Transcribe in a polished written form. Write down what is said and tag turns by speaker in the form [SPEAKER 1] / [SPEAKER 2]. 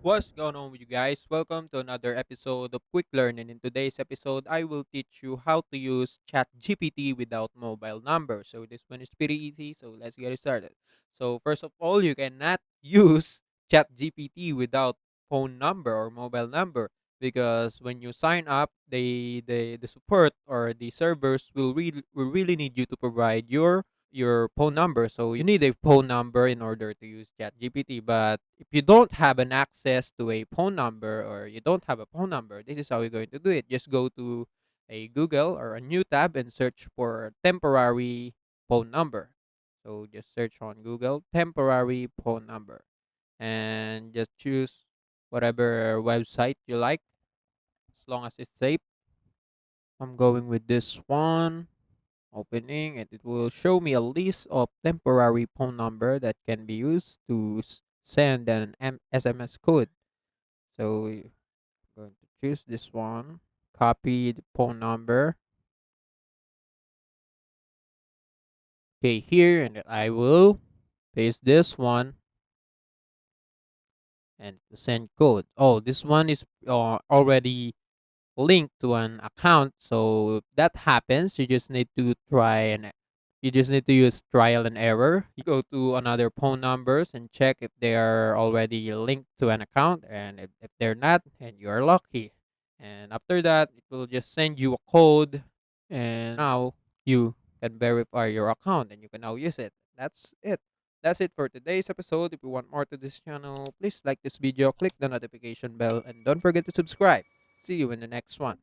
[SPEAKER 1] What's going on with you guys? Welcome to another episode of Quick Learn. And in today's episode, I will teach you how to use ChatGPT without mobile number. So this one is pretty easy. So let's get it started. So first of all, you cannot use ChatGPT without phone number or mobile number because when you sign up, the support or the servers will really need you to provide your phone number. So you need a phone number in order to use ChatGPT. But if you don't have an access to a phone number or you don't have a phone number, this is how you're going to do it. Just go to a Google or a new tab and search for temporary phone number. So just search on Google temporary phone number and just choose whatever website you like as long as it's safe. I'm going with this one. Opening and it will show me a list of temporary phone number that can be used to send an SMS code. So I'm going to choose this one, copy the phone number, okay here, and I will paste this one and send code. Oh, this one is already linked to an account. So if that happens, you just need to use trial and error. You go to another phone numbers and check if they are already linked to an account, and if they're not, and you are lucky. And after that, it will just send you a code, and now you can verify your account and you can now use it. That's it. That's it for today's episode. If you want more to this channel, please like this video, click the notification bell, and don't forget to subscribe. See you in the next one.